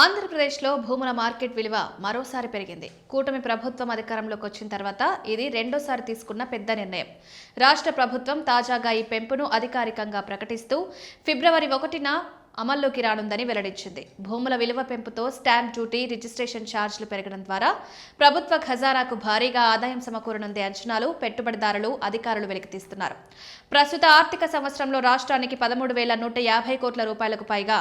ఆంధ్రప్రదేశ్లో భూముల మార్కెట్ విలువ మరోసారి పెరిగింది. కూటమి ప్రభుత్వం అధికారంలోకి వచ్చిన తర్వాత ఇది రెండోసారి తీసుకున్న పెద్ద నిర్ణయం. రాష్ట్ర ప్రభుత్వం తాజాగా ఈ పెంపును అధికారికంగా ప్రకటిస్తూ ఫిబ్రవరి 1న అమల్లోకి రానుందని వెల్లడించింది. భూముల విలువ పెంపుతో స్టాంప్ డ్యూటీ, రిజిస్ట్రేషన్ ఛార్జీలు పెరగడం ద్వారా ప్రభుత్వ ఖజానాకు భారీగా ఆదాయం సమకూరనుందే అంచనాలు పెట్టుబడిదారులు, అధికారులు వెలికితీస్తున్నారు. ప్రస్తుత ఆర్థిక సంవత్సరంలో రాష్ట్రానికి 13,150 కోట్ల రూపాయలకు పైగా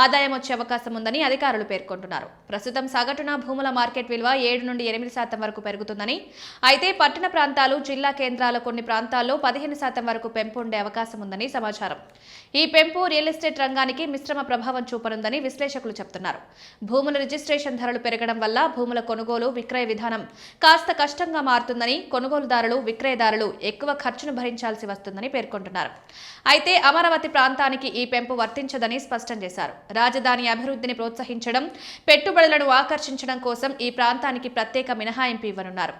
ఆదాయం వచ్చే అవకాశం ఉందని అధికారులు పేర్కొంటున్నారు. ప్రస్తుతం సగటున భూముల మార్కెట్ విలువ 7 నుండి 8% వరకు పెరుగుతుందని, అయితే పట్టణ ప్రాంతాలు, జిల్లా కేంద్రాల కొన్ని ప్రాంతాల్లో 15% వరకు పెంపు ఉండే అవకాశం ఉందని సమాచారం. ఈ పెంపు రియల్ ఎస్టేట్ రంగానికి మిశ్రమ ప్రభావం చూపనుందని విశ్లేషకులు చెబుతున్నారు. భూముల రిజిస్ట్రేషన్ ధరలు పెరగడం వల్ల భూముల కొనుగోలు, విక్రయ విధానం కాస్త కష్టంగా మారుతుందని, కొనుగోలుదారులు, విక్రయదారులు ఎక్కువ ఖర్చును భరించాల్సి వస్తుందని పేర్కొంటున్నారు. అయితే అమరావతి ప్రాంతానికి ఈ పెంపు వర్తించదని స్పష్టం చేశారు. రాజధాని అభివృద్ధిని ప్రోత్సహించడం, పెట్టుబడులను ఆకర్షించడం కోసం ఈ ప్రాంతానికి ప్రత్యేక మినహాయింపు ఇవ్వనున్నారు.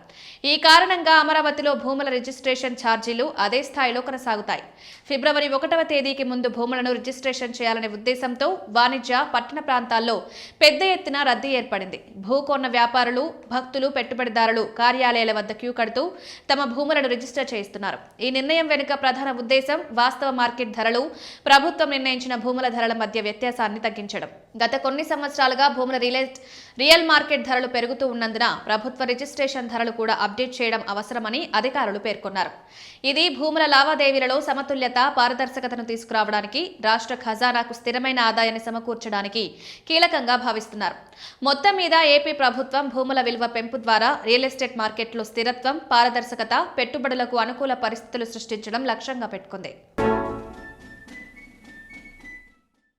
ఈ కారణంగా అమరావతిలో భూముల రిజిస్ట్రేషన్ ఛార్జీలు అదే స్థాయిలో కొనసాగుతాయి. ఫిబ్రవరి 1వ తేదీకి ముందు భూములను రిజిస్ట్రేషన్ చేయాలనే ఉద్దేశంతో వాణిజ్య, పట్టణ ప్రాంతాల్లో పెద్ద ఎత్తున రద్దీ ఏర్పడింది. భూకొన్న వ్యాపారులు, భక్తులు, పెట్టుబడిదారులు కార్యాలయాల వద్ద క్యూ కడుతూ తమ భూములను రిజిస్టర్ చేయిస్తున్నారు. ఈ నిర్ణయం వెనుక ప్రధాన ఉద్దేశం వాస్తవ మార్కెట్ ధరలు, ప్రభుత్వం నిర్ణయించిన భూముల ధరల మధ్య వ్యత్యాసాన్ని తగ్గించడం. గత కొన్ని సంవత్సరాలుగా భూముల రియల్ మార్కెట్ ధరలు పెరుగుతూ ఉన్నందున ప్రభుత్వ రిజిస్ట్రేషన్ ధరలు కూడా అప్డేట్ చేయడం అవసరమని అధికారులు పేర్కొన్నారు. ఇది భూముల లావాదేవీలలో సమతుల్యత, పారదర్శకతను తీసుకురావడానికి, రాష్ట్ర ఖజానాకు స్థిరమైన ఆదాయాన్ని సమకూర్చడానికి కీలకంగా భావిస్తున్నారు. మొత్తం మీద ఏపీ ప్రభుత్వం భూముల విలువ పెంపు ద్వారా రియల్ ఎస్టేట్ మార్కెట్లో స్థిరత్వం, పారదర్శకత, పెట్టుబడులకు అనుకూల పరిస్థితులు సృష్టించడం లక్ష్యంగా పెట్టుకుంది.